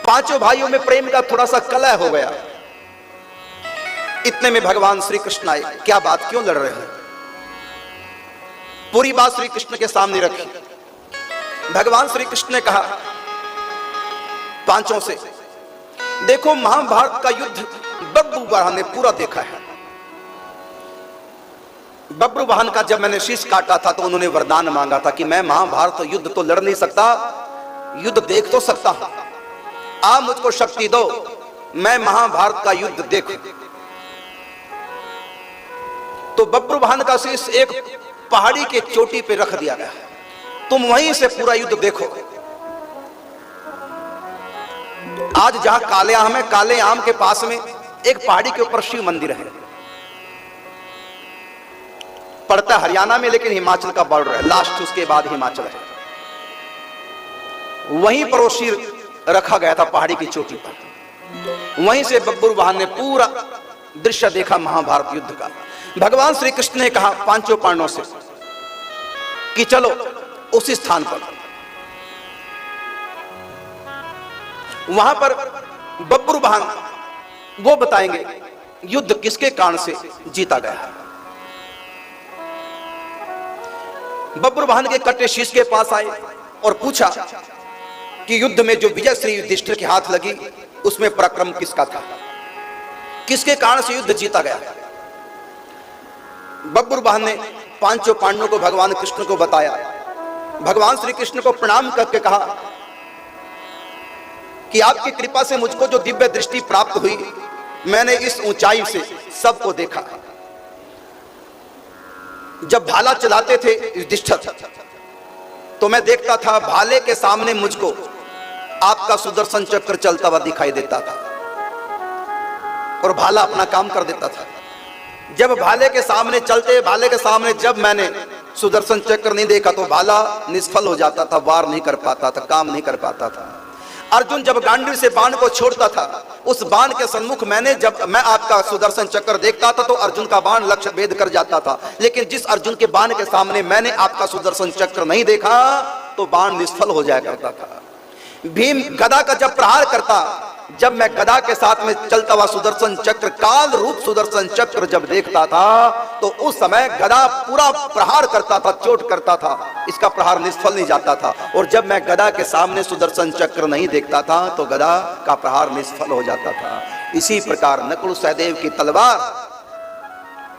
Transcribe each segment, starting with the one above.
पांचों भाइयों में प्रेम का थोड़ा सा कलह हो गया। इतने में भगवान श्री कृष्ण आए। क्या बात, क्यों लड़ रहे हैं? पूरी बात श्री कृष्ण के सामने रखी। भगवान श्री कृष्ण ने कहा पांचों से, देखो महाभारत का युद्ध बब्रुवाहन ने पूरा देखा है। बब्रुवाहन का जब मैंने शीश काटा था तो उन्होंने वरदान मांगा था कि मैं महाभारत युद्ध तो लड़ नहीं सकता, युद्ध देख तो सकता हूं, आप मुझको शक्ति दो, मैं महाभारत का युद्ध देखूं। तो बब्रुवाहन का शीश एक पहाड़ी के चोटी पे रख दिया गया, तुम वहीं से पूरा युद्ध देखो। आज जहां काले आम है, काले आम के पास में एक पहाड़ी के ऊपर शिव मंदिर है, पड़ता हरियाणा में, लेकिन हिमाचल का बॉर्डर है, लास्ट उसके बाद हिमाचल है। वहीं पर वो शिव रखा गया था पहाड़ी की चोटी पर। वहीं से बब्रुवाहन ने पूरा दृश्य देखा महाभारत युद्ध का। भगवान श्री कृष्ण ने कहा पांचों पांडवों से कि चलो उसी स्थान पर। वहां पर बब्रुवाहन वो बताएंगे युद्ध किसके कारण से जीता गया। बब्रुवाहन के कटे शीश के पास आए और पूछा कि युद्ध में जो विजय श्री युधिष्ठिर के हाथ लगी उसमें पराक्रम किसका था, किसके कारण से युद्ध जीता गया। बब्रुवाहन ने पांचों पांडवों को भगवान कृष्ण को बताया। भगवान श्री कृष्ण को प्रणाम करके कहा कि आपकी कृपा से मुझको जो दिव्य दृष्टि प्राप्त हुई, मैंने इस ऊंचाई से सबको देखा। जब भाला चलाते थे युधिष्ठिर तो मैं देखता था भाले के सामने मुझको आपका सुदर्शन चक्र चलता हुआ दिखाई देता था और भाला अपना काम कर देता था। जब भाले के सामने चलते, भाले के सामने जब मैंने सुदर्शन चक्र नहीं देखा तो भाला निष्फल हो जाता था, वार नहीं कर पाता था, काम नहीं कर पाता था। अर्जुन जब गांडीव से बाण को छोड़ता था, उस बाण के सम्मुख जब मैं आपका सुदर्शन चक्र देखता था तो अर्जुन का बाण लक्ष्य भेद कर जाता था। लेकिन जिस अर्जुन के बाण के सामने मैंने आपका सुदर्शन चक्र नहीं देखा तो बाण निष्फल हो जाया करता था। भीम गदा का जब प्रहार करता, जब मैं गदा के साथ में चलता हुआ सुदर्शन चक्र, काल रूप सुदर्शन चक्र जब देखता था तो उस समय गदा पूरा प्रहार करता था, चोट करता था, इसका प्रहार निष्फल नहीं जाता था। और जब मैं गदा के सामने सुदर्शन चक्र नहीं देखता था तो गदा का प्रहार निष्फल हो जाता था। इसी प्रकार नकुल सहदेव की तलवार,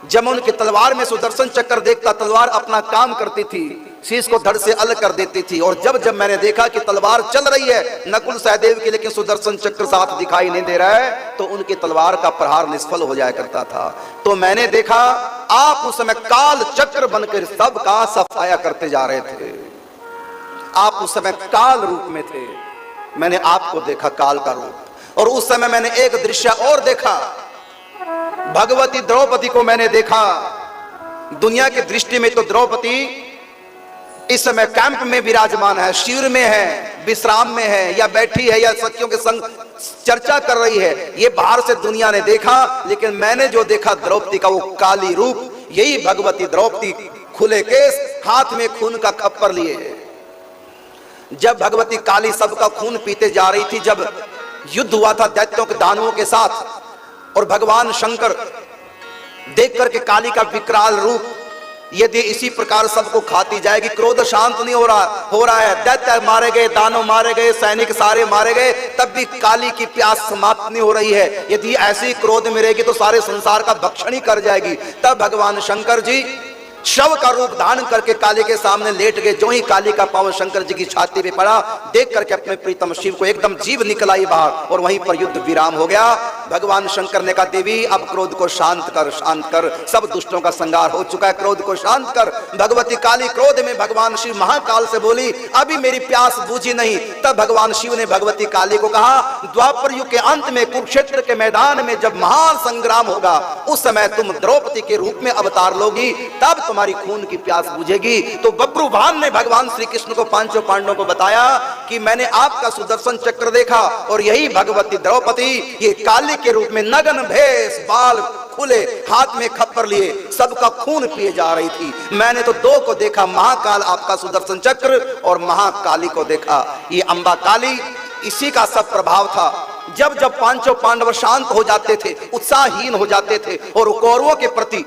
जब मैं उनकी तलवार में सुदर्शन चक्र देखता, तलवार अपना काम करती थी, शीश को धड़ से अलग कर देती थी। और जब जब मैंने देखा कि तलवार चल रही है नकुल सहदेव की, लेकिन सुदर्शन चक्र साथ दिखाई नहीं दे रहा है, तो उनकी तलवार का प्रहार निष्फल हो जाया करता था। तो मैंने देखा आप उस समय काल चक्र बनकर सबका सफाया करते जा रहे थे। आप उस समय काल रूप में थे, मैंने आपको देखा काल का रूप। और उस समय मैंने एक दृश्य और देखा, भगवती द्रौपदी को मैंने देखा। दुनिया की दृष्टि में तो द्रौपदी इस समय कैंप में विराजमान है, शिविर में है, विश्राम में है, या बैठी है, या सखियों के संग चर्चा कर रही है, ये बाहर से दुनिया ने देखा। लेकिन मैंने जो देखा द्रौपदी का वो काली रूप, यही भगवती द्रौपदी, खुले केस, हाथ में खून का खप्पर लिए। जब भगवती काली सबका खून पीते जा रही थी, जब युद्ध हुआ था दैत्यों के दानवों के साथ, और भगवान शंकर देख करके काली का विकराल रूप, यदि इसी प्रकार सबको खाती जाएगी, क्रोध शांत नहीं हो रहा है, दैत्य मारे गए, दानव मारे गए, सैनिक सारे मारे गए, तब भी काली की प्यास समाप्त नहीं हो रही है। यदि ऐसी क्रोध में रहेगी तो सारे संसार का भक्षण ही कर जाएगी। तब भगवान शंकर जी शव का रूप धारण करके काली के सामने लेट गए। जो ही काली का पांव शंकर जी की छाती पे पड़ा, देख करके अपने प्रीतम शिव को एकदम जीव निकल आई बाहर, और वहीं पर युद्ध विराम हो गया। भगवान शंकर ने कहा देवी अब क्रोध को शांत कर, शांत कर, सब दुष्टों का संहार हो चुका है, क्रोध को शांत कर। भगवती काली क्रोध में भगवान शिव महाकाल से बोली अभी मेरी प्यास बूझी नहीं। तब भगवान शिव ने भगवती काली को कहा द्वापर युग के अंत में कुरुक्षेत्र के मैदान में जब महान संग्राम होगा, उस समय तुम द्रौपदी के रूप में अवतार लोगी, तब तुम्हारी खून की प्यास बुझेगी। तो बब्रुवाहन ने भगवान श्री कृष्ण को, पांचों पांडवों को बताया कि मैंने आपका सुदर्शन चक्र देखा, और यही भगवती द्रौपदी ये काली के रूप में नग्न भेष, बाल खुले, हाथ में खप्पर लिए, सबका खून पिए जा रही थी। मैंने तो दो को देखा, महाकाल आपका सुदर्शन चक्र और महाकाली को देखा। ये अंबा काली इसी का सब प्रभाव था। जब जब पांचों पांडव शांत हो जाते थे, उत्साहहीन हो जाते थे और कौरवों के प्रति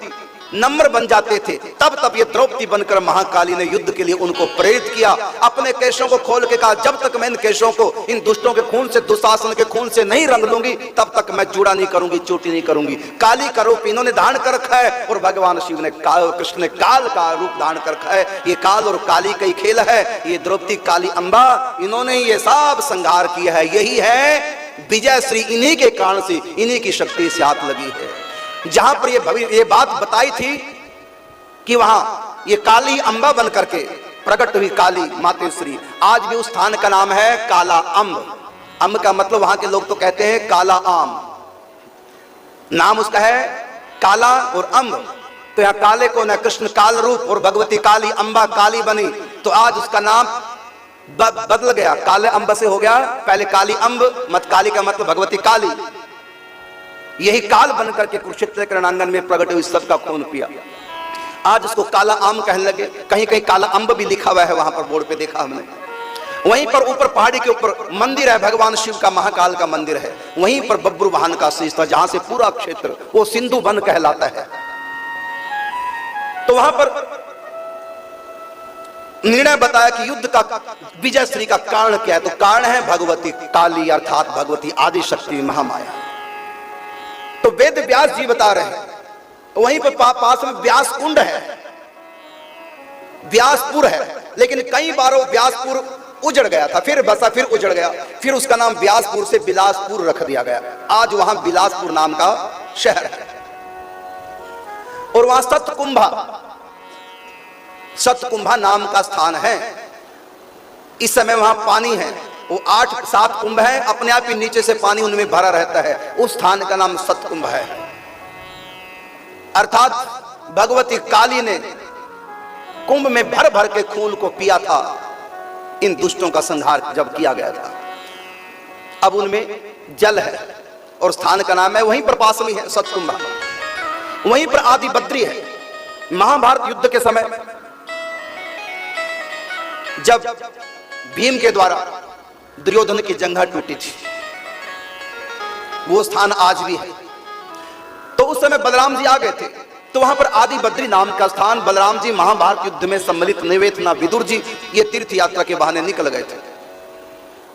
नम्र बन जाते थे, तब तब ये द्रौपदी बनकर महाकाली ने युद्ध के लिए उनको प्रेरित किया। अपने केशों को खोल के कहा, जब तक मैं इन केशों को इन दुष्टों के खून से, दुशासन के खून से नहीं रंग लूंगी, तब तक मैं जूड़ा नहीं करूंगी, चोटी नहीं करूंगी। काली का रूप इन्होंने धारण कर रखा है और भगवान शिव ने कृष्ण ने काल का रूप धारण कर रखा है। ये काल और काली का ही खेल है। ये द्रौपदी, काली अंबा, इन्होंने ये सब संहार किया है। यही है विजय श्री, इन्हीं के कारण से, इन्हीं की शक्ति से हाथ लगी है। जहां पर ये बात बताई थी कि वहां ये काली अंबा बन करके प्रकट हुई काली मातेश्वरी, आज भी उस स्थान का नाम है काला अंब। अंब का मतलब वहां के लोग तो कहते हैं काला आम, नाम उसका है काला और अंब। तो यहाँ काले को न कृष्ण काल रूप और भगवती काली अंबा काली बनी, तो आज उसका नाम बदल गया, काले अंब से हो गया पहले काली अंब, मत काली का मतलब भगवती काली। यही काल बनकर के कुरुक्षेत्र के रणांगन में प्रकट हुई, सबका खून पिया। आज उसको काला आम कहने लगे, कहीं कहीं काला अंब भी लिखा हुआ है, वहां पर बोर्ड पे देखा हमने। वहीं पर ऊपर पहाड़ी के ऊपर मंदिर है, भगवान शिव का, महाकाल का मंदिर है। वहीं पर बब्रू वाहन का शीश था, जहां से पूरा क्षेत्र वो सिंधु वन कहलाता है। तो वहां पर निर्णय बताया कि युद्ध का, विजय श्री का कारण क्या है। तो कारण है भगवती काली, अर्थात भगवती आदि शक्ति महामाया। तो वेद व्यास जी बता रहे हैं, वहीं पर पास में व्यास कुंड है, व्यासपुर है, लेकिन कई बार वो व्यासपुर उजड़ गया था, फिर बसा, फिर उजड़ गया, फिर उसका नाम व्यासपुर से बिलासपुर रख दिया गया। आज वहां बिलासपुर नाम का शहर है। और वहां सतकुंभा नाम का स्थान है। इस समय वहां पानी है, वो 8-7 कुंभ है, अपने आप ही नीचे से पानी उनमें भरा रहता है। उस स्थान का नाम सतकुंभ है। अर्थात भगवती काली ने कुंभ में भर भर के खून को पिया था, इन दुष्टों का संहार जब किया गया था। अब उनमें जल है और स्थान का नाम है, वहीं पर पास में है सतकुंभा। वहीं पर आदि बद्री है। महाभारत युद्ध के समय जब भीम के द्वारा दुर्योधन की जंघा टूटी थी, वो स्थान आज भी है। तो उस समय बलराम जी आ गए थे, तो वहां पर आदि बद्री नाम का स्थान, बलराम जी महाभारत युद्ध में सम्मिलित नहीं हुए थे, ना विदुर जी, ये तीर्थ यात्रा के बहाने निकल गए थे।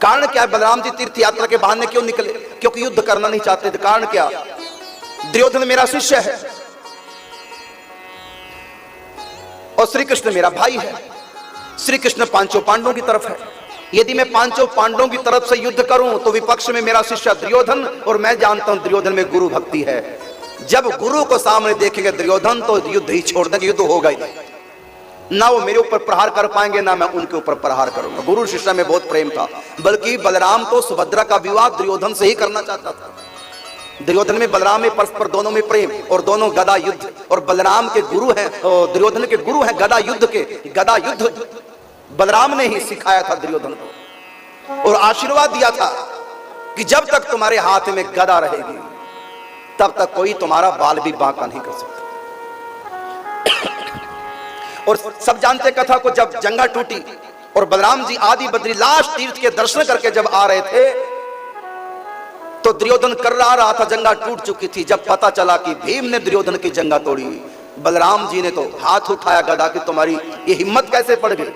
कारण क्या है, बलराम जी तीर्थ यात्रा के बहाने क्यों निकले? क्योंकि युद्ध करना नहीं चाहते थे। कारण क्या? दुर्योधन मेरा शिष्य है और श्री कृष्ण मेरा भाई है। श्री कृष्ण पांचों पांडवों की तरफ है। यदि मैं पांचों पांडवों की तरफ से युद्ध करूं तो विपक्ष में मेरा शिष्य दुर्योधन, और मैं जानता हूं दुर्योधन में गुरु भक्ति है। जब गुरु को सामने देखेंगे दुर्योधन तो युद्ध ही छोड़ देंगे, युद्ध होगा ही नहीं। ना वो मेरे ऊपर प्रहार कर पाएंगे, ना मैं उनके ऊपर प्रहार करूंगा। गुरु शिष्य में बहुत प्रेम था, बल्कि बलराम तो सुभद्रा का विवाह दुर्योधन से ही करना चाहता था। दुर्योधन में बलराम में परस्पर दोनों में प्रेम, और दोनों गदा युद्ध, और बलराम के गुरु हैं, दुर्योधन के गुरु हैं गदा युद्ध के। गदा युद्ध बलराम ने ही सिखाया था दुर्योधन को, और आशीर्वाद दिया था कि जब तक तुम्हारे हाथ में गदा रहेगी तब तक कोई तुम्हारा बाल भी बांका नहीं कर सकता। और सब जानते कथा को, जब जंगा टूटी और बलराम जी आदि बद्री लास्ट तीर्थ के दर्शन करके जब आ रहे थे, तो दुर्योधन कर रहा था, जंगा टूट चुकी थी। जब पता चला कि भीम ने दुर्योधन की जंगा तोड़ी, बलराम जी ने तो हाथ उठाया गदा कि तुम्हारी ये हिम्मत कैसे पड़ गई?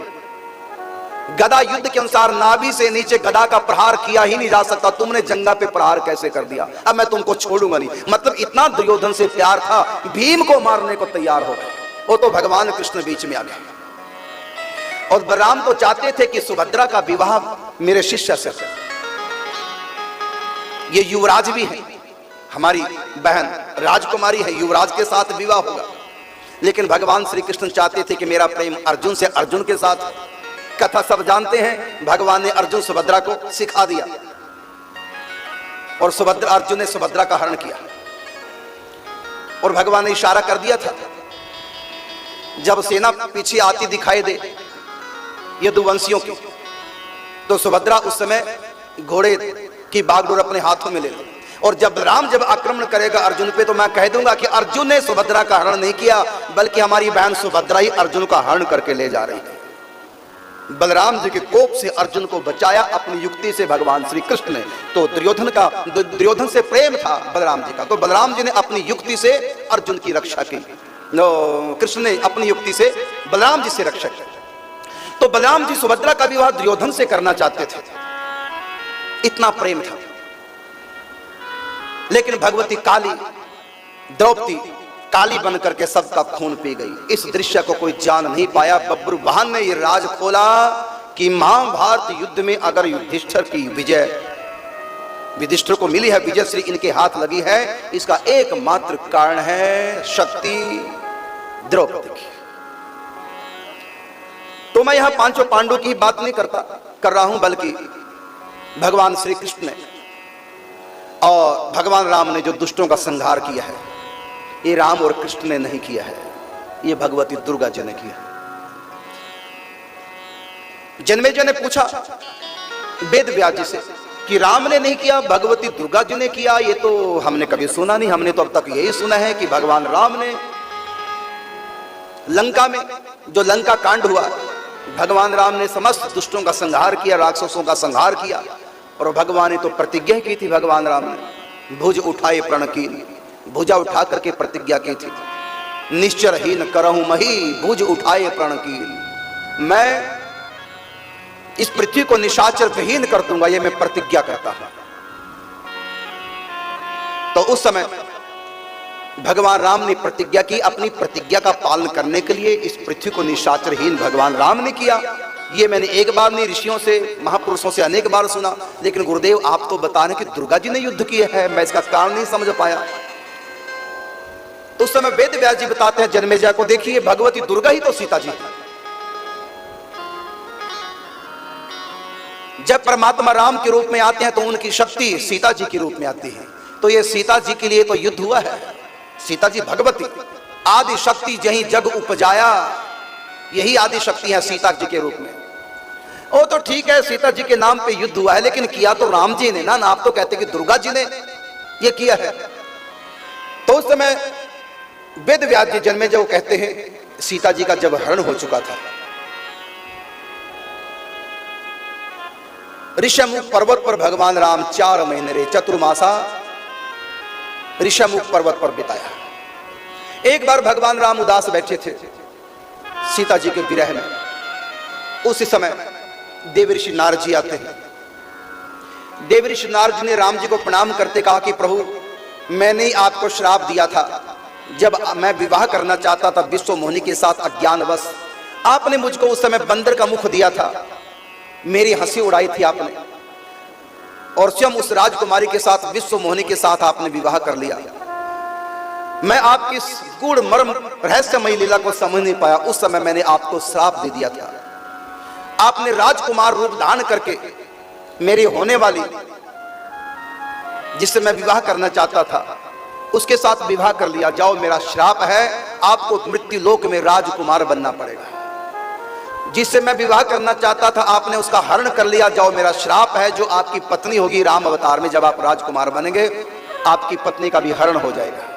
गदा युद्ध के अनुसार नाभि से नीचे गदा का प्रहार किया ही नहीं जा सकता, तुमने जंगा पे प्रहार कैसे कर दिया? अब मैं तुमको छोड़ूंगा नहीं। मतलब इतना दुर्योधन से प्यार था, भीम को मारने को तैयार हो गए। वो तो भगवान कृष्ण बीच में आ गए। और बलराम तो चाहते थे कि सुभद्रा का विवाह मेरे शिष्य से, ये युवराज भी है, हमारी बहन राजकुमारी है, युवराज के साथ विवाह होगा। लेकिन भगवान श्री कृष्ण चाहते थे कि मेरा प्रेम अर्जुन से, अर्जुन के साथ। कथा सब जानते हैं, भगवान ने अर्जुन सुभद्रा को सिखा दिया और अर्जुन ने सुभद्रा का हरण किया। और भगवान ने इशारा कर दिया था, जब सेना पीछे आती दिखाई दे यदुवंशियों की, तो सुभद्रा उस समय घोड़े की बागडोर अपने हाथों में ले ली। और जब राम जब आक्रमण करेगा अर्जुन पे, तो मैं कह दूंगा कि अर्जुन ने सुभद्रा का हरण नहीं किया, बल्कि हमारी बहन सुभद्रा ही अर्जुन का हरण करके ले जा रही है। बलराम जी के कोप से अर्जुन को बचाया अपनी युक्ति से भगवान श्री कृष्ण ने। तो दुर्योधन से प्रेम था बलराम जी का, तो बलराम जी ने अपनी युक्ति से अर्जुन की रक्षा की, कृष्ण ने अपनी युक्ति से बलराम जी से रक्षा की। तो बलराम जी सुभद्रा का विवाह दुर्योधन से करना चाहते थे, इतना प्रेम था। लेकिन भगवती काली, द्रौपदी काली बन करके सबका खून पी गई। इस दृश्य को कोई जान नहीं पाया। बब्रुवाहन ने यह राज खोला कि महाभारत युद्ध में अगर युधिष्ठिर की विजय, युधिष्ठिर को मिली है विजय श्री इनके हाथ लगी है, इसका एकमात्र कारण है शक्ति द्रौपदी की। तो मैं यहां पांचों पांडवों की बात नहीं कर रहा हूं, बल्कि भगवान श्री कृष्ण ने और भगवान राम ने जो दुष्टों का संहार किया है, ये राम और कृष्ण ने नहीं किया है, ये भगवती दुर्गा जी ने किया। जन्मेजय ने पूछा वेद व्यास जी से कि राम ने नहीं किया, भगवती दुर्गा जी ने किया, ये तो हमने कभी सुना नहीं। हमने तो अब तक यही सुना है कि भगवान राम ने लंका में जो लंका कांड हुआ, भगवान राम ने समस्त दुष्टों का संहार किया, राक्षसों का संहार किया। और भगवान ने तो प्रतिज्ञा की थी, भगवान राम ने भुज उठाए प्रण की, भुजा उठा करके प्रतिज्ञा की थी, निश्चरहीन करहूं मही भुज उठाए प्रण की, मैं इस पृथ्वी को निशाचर विहीन कर दूंगा, ये मैं प्रतिज्ञा करता हूं। तो उस समय भगवान राम ने प्रतिज्ञा की, अपनी प्रतिज्ञा का पालन करने के लिए इस पृथ्वी को निशाचरहीन भगवान राम ने किया। ये मैंने एक बार नहीं, ऋषियों से, महापुरुषों से अनेक बार सुना। लेकिन गुरुदेव आप तो बता रहे कि दुर्गा जी ने युद्ध किया है, मैं इसका कारण नहीं समझ पाया। तो उस समय वेद व्यास जी बताते हैं जन्मेजय को, देखिए भगवती दुर्गा ही तो सीता जी है। जब परमात्मा राम के रूप में आते हैं तो उनकी शक्ति सीता जी के रूप में आती है। तो ये सीता जी के लिए तो युद्ध हुआ है। सीता जी भगवती आदि शक्ति जहीं जग उपजाया, यही आदि शक्ति है सीता जी के रूप में। ओ तो ठीक है, सीता जी के नाम पे युद्ध हुआ है, लेकिन किया तो राम जी ने ना, आप तो कहते कि दुर्गा जी ने ये किया है। तो उस समय वेद व्यास जी जन्मेजय को कहते हैं सीता जी का जब हरण हो चुका था, ऋषमुख पर्वत पर भगवान राम 4 महीने रहे, चतुर्मासा ऋषमुख पर्वत पर बिताया। एक बार भगवान राम उदास बैठे थे सीता जी के विरह में। उसी समय देवऋषि नारद जी आते हैं। देवऋषि नारद जी ने राम जी को प्रणाम करते कहा कि प्रभु, मैंने ही आपको श्राप दिया था जब मैं विवाह करना चाहता था विश्व मोहिनी के साथ अज्ञानवश। आपने मुझको उस समय बंदर का मुख दिया था, मेरी हंसी उड़ाई थी आपने, और स्वयं उस राजकुमारी के साथ विश्व मोहिनी के साथ आपने विवाह कर लिया। मैं आपकी गूढ़ मर्म रहस्यमयी लीला को समझ नहीं पाया। उस समय मैंने आपको श्राप दे दिया था। आपने राजकुमार रूप धारण करके मेरी होने वाली, जिससे मैं विवाह करना चाहता था, उसके साथ विवाह कर लिया। जाओ, मेरा श्राप है, आपको मृत्यु लोक में राजकुमार बनना पड़ेगा। जिससे मैं विवाह करना चाहता था आपने उसका हरण कर लिया। जाओ, मेरा श्राप है, जो आपकी पत्नी होगी राम अवतार में, जब आप राजकुमार बनेंगे आपकी पत्नी का भी हरण हो जाएगा।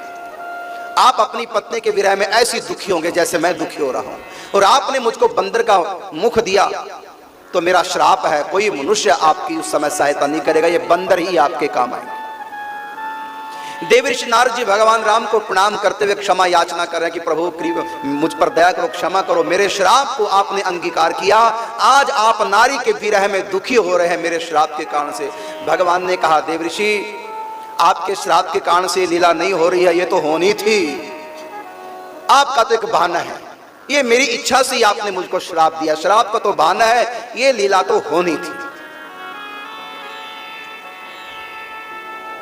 आप अपनी पत्नी के विरह में ऐसी दुखी होंगे जैसे मैं दुखी हो रहा हूं। और आपने मुझको बंदर का मुख दिया, तो मेरा श्राप है, कोई मनुष्य आपकी उस समय सहायता नहीं करेगा, ये बंदर ही आपके काम आएंगे। देवऋषि नारद जी भगवान राम को प्रणाम करते हुए क्षमा याचना कर रहे हैं कि प्रभु मुझ पर दया करो, क्षमा करो, मेरे श्राप को आपने अंगीकार किया, आज आप नारी के विरह में दुखी हो रहे हैं मेरे श्राप के कारण से। भगवान ने कहा, देवऋषि आपके श्राप के कारण से लीला नहीं हो रही है, ये तो होनी थी, आपका तो एक बहाना है, ये मेरी इच्छा से ही आपने मुझको श्राप दिया, श्राप का तो बहाना है, ये लीला तो होनी थी।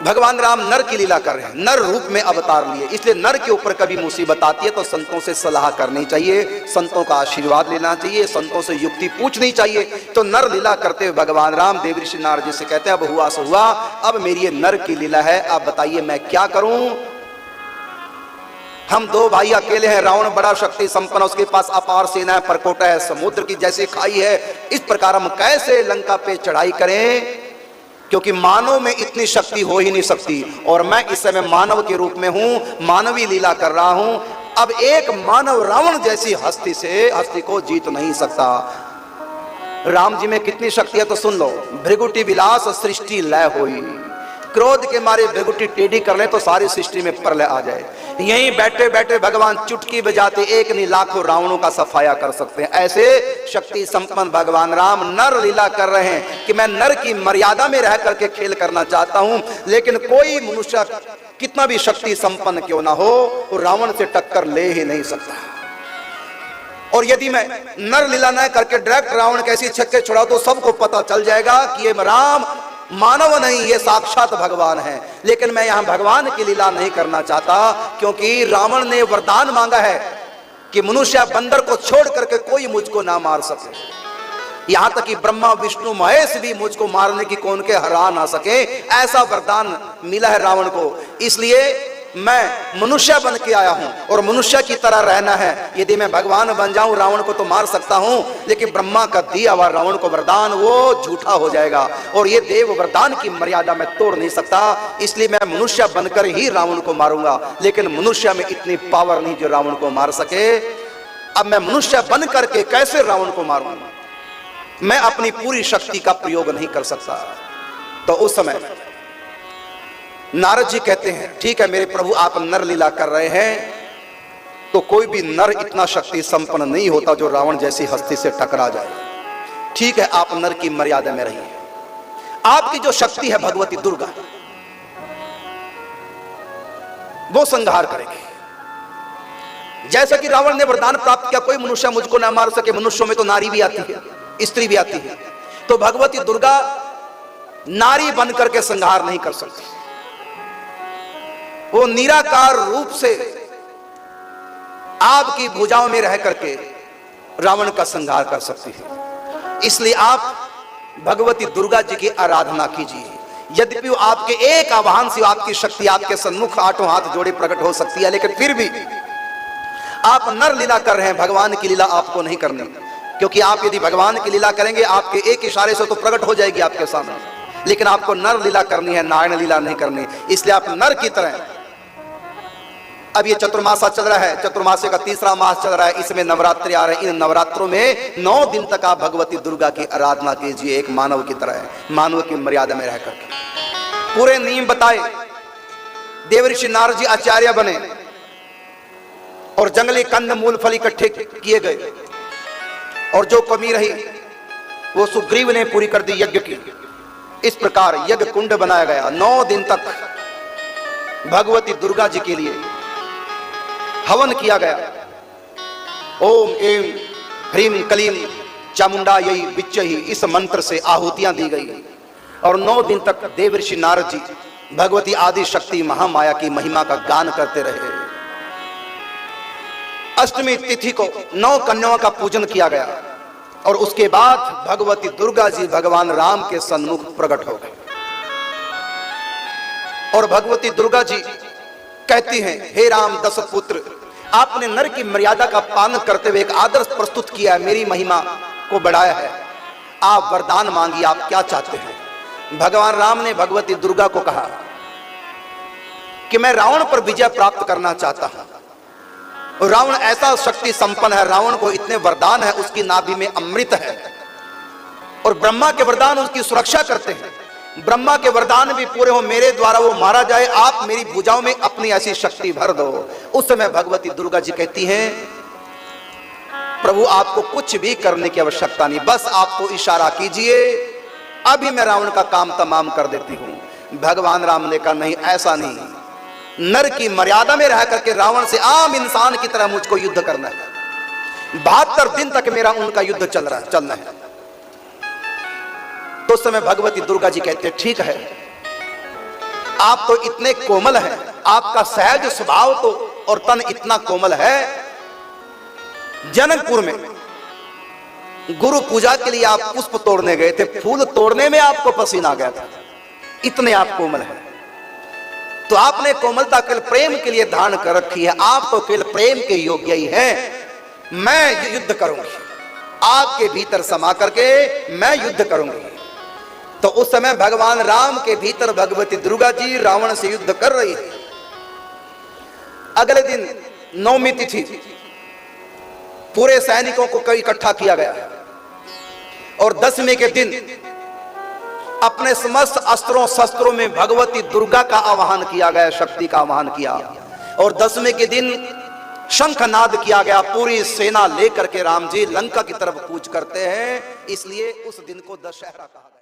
भगवान राम नर की लीला कर रहे हैं, नर रूप में अवतार लिए, इसलिए नर के ऊपर कभी मुसीबत आती है तो संतों से सलाह करनी चाहिए, संतों का आशीर्वाद लेना चाहिए, संतों से युक्ति पूछनी चाहिए। तो नर लीला करते हुए भगवान राम देवऋषि नारद जी से कहते हैं, अब हुआ सो हुआ, अब मेरी ये नर की लीला है, अब बताइए मैं क्या करूं। हम 2 भाई अकेले हैं, रावण बड़ा शक्ति संपन्न, उसके पास अपार सेना है, परकोटा है, समुद्र की जैसी खाई है, इस प्रकार हम कैसे लंका पे चढ़ाई करें, क्योंकि मानव में इतनी शक्ति हो ही नहीं सकती, और मैं इस समय मानव के रूप में हूं, मानवीय लीला कर रहा हूं। अब एक मानव रावण जैसी हस्ती को जीत नहीं सकता। राम जी में कितनी शक्ति है तो सुन लो। भृगुटी विलास सृष्टि लय होई, क्रोध के मारे भृगुटी टेढ़ी कर ले तो सारी सृष्टि में प्रलय आ जाए। यहीं बैठे बैठे भगवान चुटकी बजाते एक नहीं लाखों रावणों का सफाया कर सकते हैं। ऐसे शक्ति संपन्न भगवान राम नर लीला कर रहे हैं कि मैं नर की मर्यादा में रह करके खेल करना चाहता हूं, लेकिन कोई मनुष्य कितना भी शक्ति संपन्न क्यों ना हो, वो रावण से टक्कर ले ही नहीं सकता। और यदि मैं नर लीला न करके डायरेक्ट रावण कैसी छक्के छुड़ाऊं तो सबको पता चल जाएगा कि ये राम मानव नहीं, ये साक्षात भगवान है। लेकिन मैं यहां भगवान की लीला नहीं करना चाहता, क्योंकि रावण ने वरदान मांगा है कि मनुष्य बंदर को छोड़ करके कोई मुझको ना मार सके। यहां तक कि ब्रह्मा विष्णु महेश भी मुझको मारने की कौन के हरा ना सके, ऐसा वरदान मिला है रावण को। इसलिए मैं मनुष्य बन के आया हूं और मनुष्य की तरह रहना है। यदि मैं भगवान बन जाऊं रावण को तो मार सकता हूं, लेकिन ब्रह्मा का दिया हुआ रावण को वरदान वो झूठा हो जाएगा और ये देव वरदान की मर्यादा मैं तोड़ नहीं सकता। इसलिए मैं मनुष्य बनकर ही रावण को मारूंगा, लेकिन मनुष्य में इतनी पावर नहीं जो रावण को मार सके। अब मैं मनुष्य बन करके कैसे रावण को मारूंगा? मैं अपनी पूरी शक्ति का प्रयोग नहीं कर सकता। तो उस समय नारद जी कहते हैं, ठीक है मेरे प्रभु आप नर लीला कर रहे हैं, तो कोई भी नर इतना शक्ति संपन्न नहीं होता जो रावण जैसी हस्ती से टकरा जाए। ठीक है आप नर की मर्यादा में रहिए। आपकी जो शक्ति है भगवती दुर्गा, वो संहार करेगी। जैसा कि रावण ने वरदान प्राप्त किया कोई मनुष्य मुझको ना मार सके, मनुष्यों में तो नारी भी आती है, स्त्री भी आती है, तो भगवती दुर्गा नारी बन करके संहार नहीं कर सकती। वो निराकार रूप से आपकी भुजाओं में रह करके रावण का संहार कर सकती है। इसलिए आप भगवती दुर्गा जी की आराधना कीजिए। यद्यपि वो आपके एक आह्वान से आपकी शक्ति आपके सन्मुख आठों हाथ जोड़े प्रकट हो सकती है, लेकिन फिर भी आप नर लीला कर रहे हैं, भगवान की लीला आपको नहीं करनी। क्योंकि आप यदि भगवान की लीला करेंगे आपके एक इशारे से तो प्रकट हो जाएगी आपके सामने, लेकिन आपको नर लीला करनी है, नारायण लीला नहीं करनी। इसलिए आप नर की तरह, अब ये चतुर्मासा चल रहा है, चतुर्मासे का तीसरा मास चल रहा है, इसमें नवरात्रि आ रहे हैं। इन नवरात्रों में 9 दिन तक आप भगवती दुर्गा की आराधना कीजिए एक मानव की तरह, मानव की मर्यादा में रहकर के। पूरे नियम बताए, देवऋषि नारद जी आचार्य बने और जंगली कंद मूल फल इकट्ठे किए गए और जो कमी रही वो सुग्रीव ने पूरी कर दी यज्ञ की। इस प्रकार यज्ञ कुंड बनाया गया। 9 दिन तक भगवती दुर्गा जी के लिए हवन किया गया। ओम एम ह्रीम कलीम चामुंडायै विच्चहि, इस मंत्र से आहुतियां दी गई और 9 दिन तक देवऋषि नारद जी भगवती आदि शक्ति महामाया की महिमा का गान करते रहे। अष्टमी तिथि को 9 कन्याओं का पूजन किया गया और उसके बाद भगवती दुर्गा जी भगवान राम के सन्मुख प्रकट हो गए और भगवती दुर्गा जी कहती हैं, हे राम दशरथ पुत्र, आपने नर की मर्यादा का पालन करते हुए एक आदर्श प्रस्तुत किया है, मेरी महिमा को बढ़ाया है। आप वरदान मांगिए, आप क्या चाहते हैं? भगवान राम ने भगवती दुर्गा को कहा कि मैं रावण पर विजय प्राप्त करना चाहता हूं। रावण ऐसा शक्ति संपन्न है, रावण को इतने वरदान है, उसकी नाभि में अमृत है और ब्रह्मा के वरदान उसकी सुरक्षा करते हैं। ब्रह्मा के वरदान भी पूरे हो, मेरे द्वारा वो मारा जाए, आप मेरी भुजाओं में अपनी ऐसी शक्ति भर दो। उस समय भगवती दुर्गा जी कहती हैं, प्रभु आपको कुछ भी करने की आवश्यकता नहीं, बस आप तो इशारा कीजिए, अभी मैं रावण का काम तमाम कर देती हूं। भगवान राम ने कहा नहीं, ऐसा नहीं, नर की मर्यादा में रह करके रावण से आम इंसान की तरह मुझको युद्ध करना है। 72 दिन तक मेरा उनका युद्ध चलना है। तो उस समय भगवती दुर्गा जी कहते हैं, ठीक है, आप तो इतने कोमल हैं, आपका सहज स्वभाव तो और तन इतना कोमल है। जनकपुर में गुरु पूजा के लिए आप पुष्प तोड़ने गए थे, फूल तोड़ने में आपको पसीना आ गया था, इतने आप कोमल हैं। तो आपने कोमलता केवल प्रेम के लिए धारण कर रखी है, आप तो केवल प्रेम के योग्य ही हैं। मैं युद्ध करूंगी, आपके भीतर समा करके मैं युद्ध करूंगी। तो उस समय भगवान राम के भीतर भगवती दुर्गा जी रावण से युद्ध कर रही है। अगले दिन 9वीं तिथि पूरे सैनिकों को इकट्ठा किया गया और 10वें के दिन अपने समस्त अस्त्रों शस्त्रों में भगवती दुर्गा का आवाहन किया गया, शक्ति का आवाहन किया। और 10वें के दिन शंखनाद किया गया, पूरी सेना लेकर के राम जी लंका की तरफ कूच करते हैं, इसलिए उस दिन को दशहरा कहा गया।